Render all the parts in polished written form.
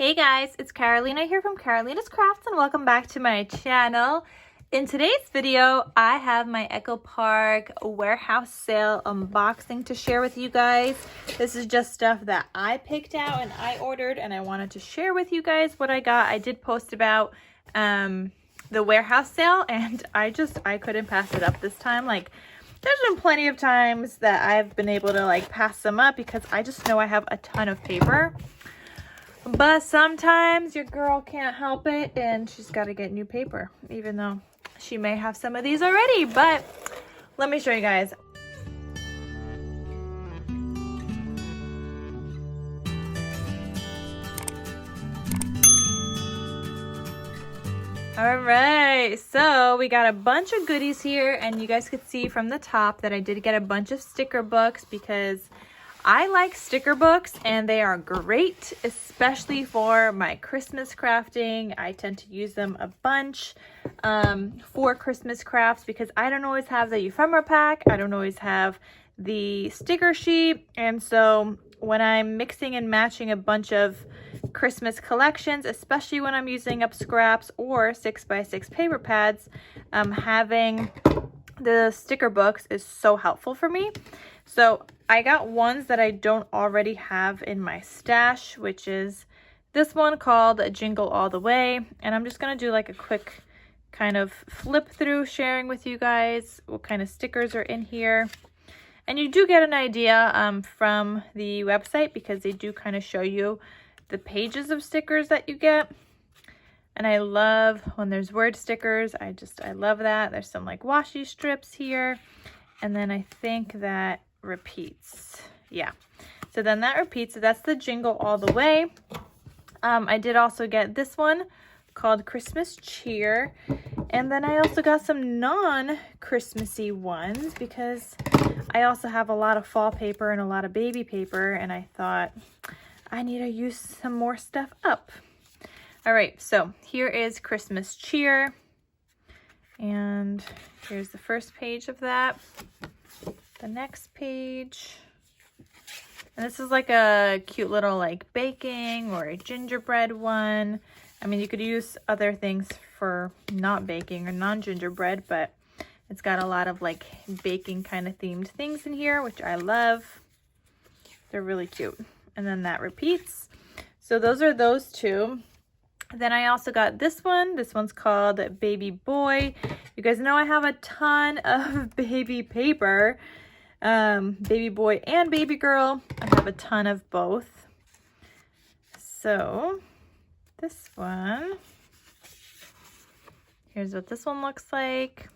Hey guys, it's Carolina here from KarolinasKrafts and welcome back to my channel. In today's video, I have my Echo Park warehouse sale unboxing to share with you guys. This is just stuff that I picked out and I ordered and I wanted to share with you guys what I got. I did post about the warehouse sale and I couldn't pass it up this time. Like, there's been plenty of times that I've been able to like pass them up because I just know I have a ton of paper. But sometimes your girl can't help it and she's got to get new paper, even though she may have some of these already. But let me show you guys. All right, so we got a bunch of goodies here, and you guys could see from the top that I did get a bunch of sticker books because I like sticker books and they are great, especially for my Christmas crafting. I tend to use them a bunch for Christmas crafts because I don't always have the ephemera pack. I don't always have the sticker sheet. And so when I'm mixing and matching a bunch of Christmas collections, especially when I'm using up scraps or 6x6 paper pads, having the sticker books is so helpful for me. So I got ones that I don't already have in my stash, which is this one called Jingle All the Way. And I'm just going to do like a quick kind of flip through, sharing with you guys what kind of stickers are in here. And you do get an idea from the website because they do kind of show you the pages of stickers that you get. And I love when there's word stickers. I love that. There's some like washi strips here. And then I think that repeats. Yeah. So then that repeats. So that's the Jingle All the Way. I did also get this one called Christmas Cheer. And then I also got some non-Christmassy ones because I also have a lot of fall paper and a lot of baby paper. And I thought I need to use some more stuff up. All right, so here is Christmas Cheer. And here's the first page of that. The next page. And this is like a cute little like baking or a gingerbread one. I mean, you could use other things for not baking or non-gingerbread, but it's got a lot of like baking kind of themed things in here, which I love. They're really cute. And then that repeats. So those are those two. Then I also got this one. This one's called Baby Boy. You guys know I have a ton of baby paper. Baby boy and baby girl. I have a ton of both. So this one. Here's what this one looks like.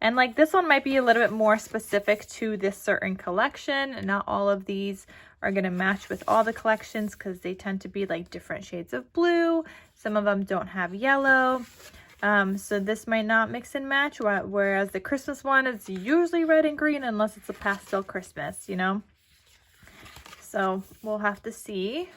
And like this one might be a little bit more specific to this certain collection. And not all of these are going to match with all the collections because they tend to be like different shades of blue. Some of them don't have yellow. So this might not mix and match, whereas the Christmas one is usually red and green unless it's a pastel Christmas, you know? So we'll have to see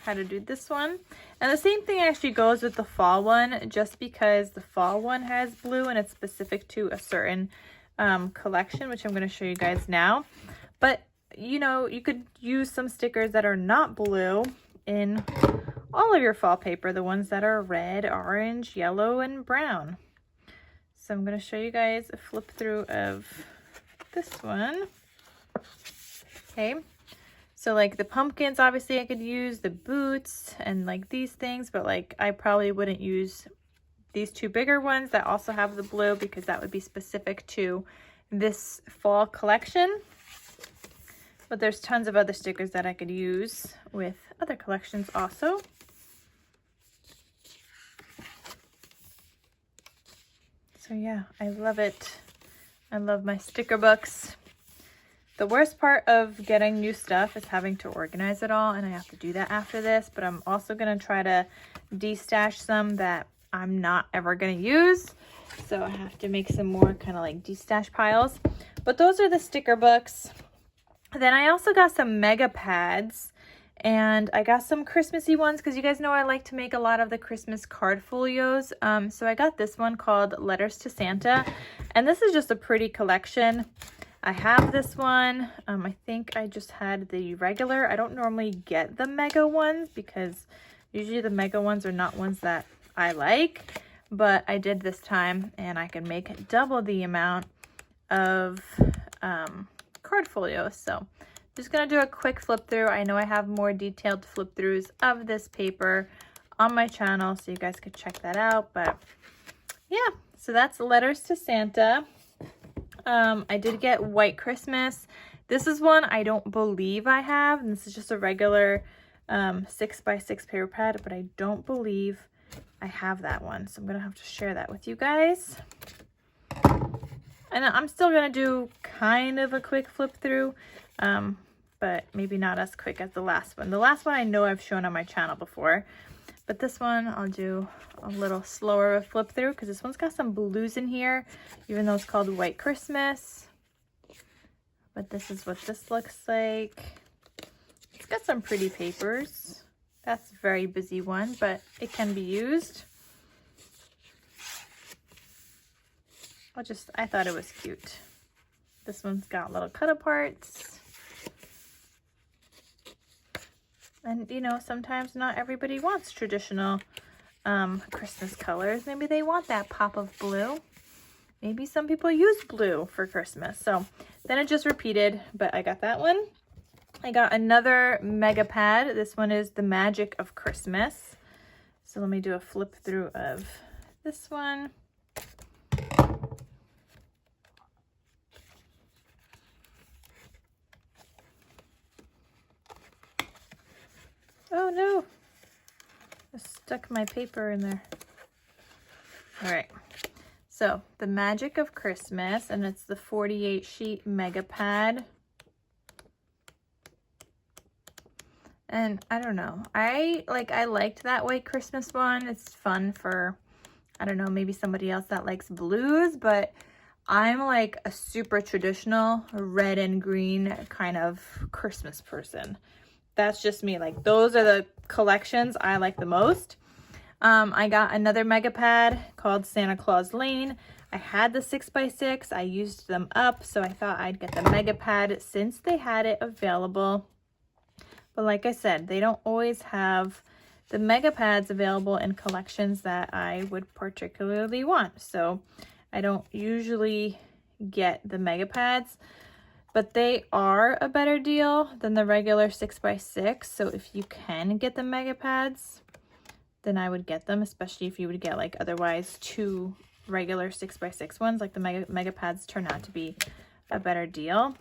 how to do this one. And the same thing actually goes with the fall one, just because the fall one has blue and it's specific to a certain collection, which I'm going to show you guys now. But you know, you could use some stickers that are not blue in all of your fall paper, the ones that are red, orange, yellow, and brown. So I'm going to show you guys a flip through of this one. Okay. So like the pumpkins, obviously I could use the boots and like these things, but like I probably wouldn't use these two bigger ones that also have the blue because that would be specific to this fall collection. But there's tons of other stickers that I could use with other collections also. So yeah, I love it. I love my sticker books. The worst part of getting new stuff is having to organize it all, and I have to do that after this, but I'm also going to try to de-stash some that I'm not ever going to use. So I have to make some more kind of like de-stash piles. But those are the sticker books. Then I also got some mega pads, and I got some Christmassy ones because you guys know I like to make a lot of the Christmas card folios. So I got this one called Letters to Santa, and this is just a pretty collection. I have this one. I think I just had the regular. I don't normally get the mega ones because Usually the mega ones are not ones that I like, but I did this time, and I can make double the amount of card folios. So just gonna do a quick flip through. I know I have more detailed flip throughs of this paper on my channel, so you guys could check that out. But yeah, so that's Letters to Santa. I did get White Christmas. This is one I don't believe I have, and this is just a regular 6x6 paper pad, but I don't believe I have that one, so I'm gonna have to share that with you guys. And I'm still gonna do kind of a quick flip through, but maybe not as quick as the last one. The last one I know I've shown on my channel before, but this one I'll do a little slower of a flip through because this one's got some blues in here, even though it's called White Christmas. But this is what this looks like. It's got some pretty papers. That's a very busy one, but it can be used. I thought it was cute. This one's got little cut aparts. And you know, sometimes not everybody wants traditional Christmas colors. Maybe they want that pop of blue. Maybe some people use blue for Christmas. So then it just repeated, but I got that one. I got another mega pad. This one is The Magic of Christmas. So let me do a flip through of this one. Oh no, I stuck my paper in there. All right, so The Magic of Christmas, and it's the 48 sheet mega pad. And I don't know, I liked that White Christmas one. It's fun for, I don't know, maybe somebody else that likes blues, but I'm like a super traditional red and green kind of Christmas person. That's just me. Like, those are the collections I like the most. I got another mega pad called Santa Claus Lane. I had the 6x6. I used them up, so I thought I'd get the mega pad since they had it available. But like I said, they don't always have the mega pads available in collections that I would particularly want. So I don't usually get the mega pads. But they are a better deal than the regular 6x6. So if you can get the mega pads, then I would get them, especially if you would get like otherwise 2 regular 6x6 ones. Like the mega pads turn out to be a better deal.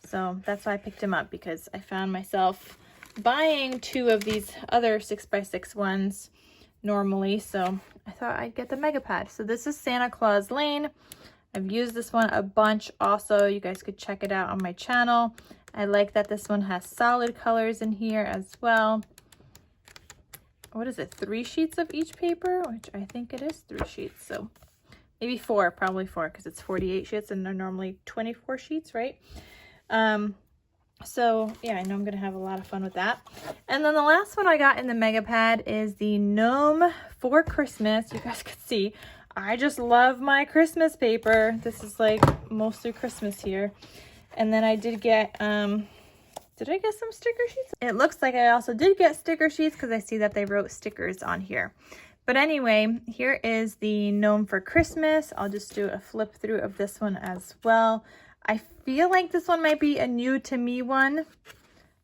So that's why I picked them up, because I found myself buying 2 of these other 6x6 ones normally. So I thought I'd get the mega pad. So this is Santa Claus Lane. I've used this one a bunch also. You guys could check it out on my channel. I like that this one has solid colors in here as well. What is it, 3 sheets of each paper? Which I think it is 3 sheets. So maybe 4, probably 4, because it's 48 sheets and they're normally 24 sheets, right? So yeah, I know I'm gonna have a lot of fun with that. And then the last one I got in the mega pad is the Gnome for Christmas. You guys could see I just love my Christmas paper. This is like mostly Christmas here. And then I did get, did I get some sticker sheets? It looks like I also did get sticker sheets because I see that they wrote stickers on here. But anyway, here is the Gnome for Christmas. I'll just do a flip through of this one as well. I feel like this one might be a new to me one.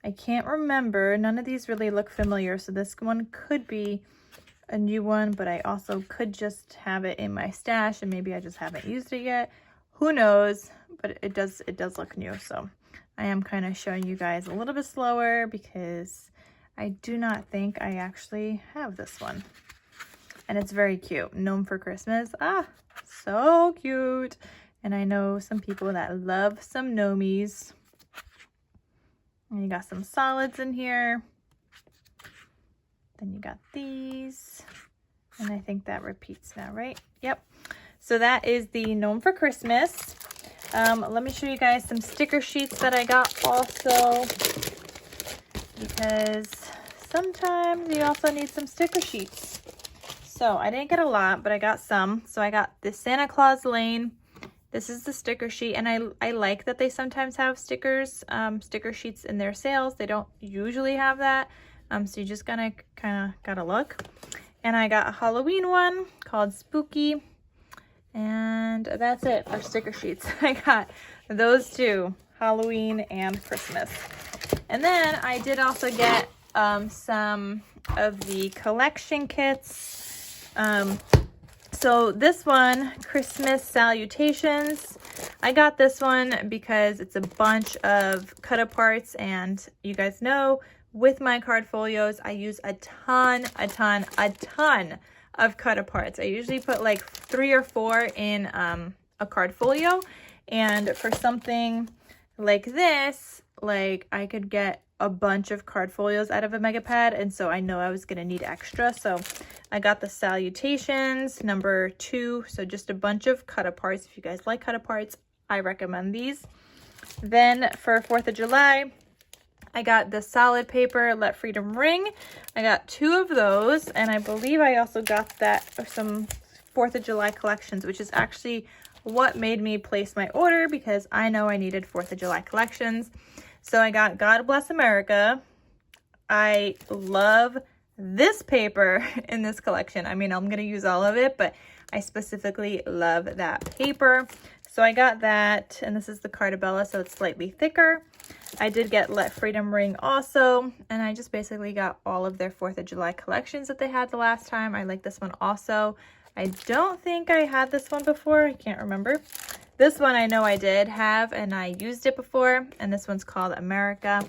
I can't remember. None of these really look familiar, so this one could be a new one, but I also could just have it in my stash and maybe I just haven't used it yet. Who knows? But it does look new, so I am kind of showing you guys a little bit slower because I do not think I actually have this one. And it's very cute. Gnome for Christmas. Ah, so cute. And I know some people that love some gnomies. And you got some solids in here. Then you got these, and I think that repeats now, right? Yep. So that is the Gnome for Christmas. Let me show you guys some sticker sheets that I got also, because sometimes you also need some sticker sheets. So I didn't get a lot, but I got some. So I got the Santa Claus Lane. This is the sticker sheet, and I like that they sometimes have sticker sheets in their sales. They don't usually have that, So you just kind of gotta look. And I got a Halloween one called Spooky. And that's it for sticker sheets. I got those two, Halloween and Christmas. And then I did also get some of the collection kits. So this one, Christmas Salutations, I got this one because it's a bunch of cut aparts, and you guys know with my card folios, I use a ton of cut aparts. I usually put like 3 or 4 in a card folio, and for something like this, like I could get a bunch of card folios out of a mega pad, and so I know I was gonna need extra, so I got the Salutations number 2, so just a bunch of cut aparts. If you guys like cut aparts, I recommend these. Then for 4th of July, I got the solid paper Let Freedom Ring. I got 2 of those, and I believe I also got that some 4th of July collections, which is actually what made me place my order, because I know I needed 4th of July collections. So I got God Bless America. I love this paper in this collection. I mean, I'm going to use all of it, but I specifically love that paper. So I got that, and this is the Cartabella, so it's slightly thicker. I did get Let Freedom Ring also, and I just basically got all of their 4th of July collections that they had the last time. I like this one also. I don't think I had this one before. I can't remember. This one I know I did have, and I used it before, and this one's called America.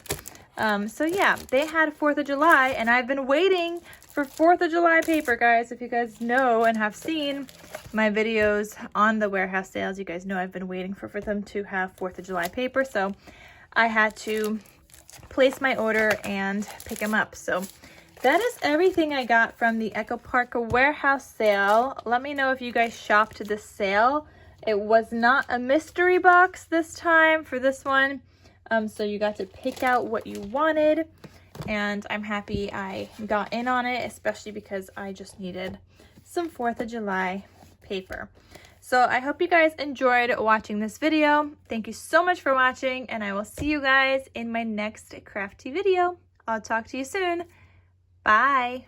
So yeah, they had 4th of July, and I've been waiting for 4th of July paper, guys. If you guys know and have seen my videos on the warehouse sales, you guys know I've been waiting for them to have 4th of July paper, so I had to place my order and pick them up. So that is everything I got from the Echo Park warehouse sale. Let me know if you guys shopped this sale. It was not a mystery box this time for this one. So you got to pick out what you wanted, and I'm happy I got in on it, especially because I just needed some 4th of July paper. So I hope you guys enjoyed watching this video. Thank you so much for watching, and I will see you guys in my next crafty video. I'll talk to you soon. Bye.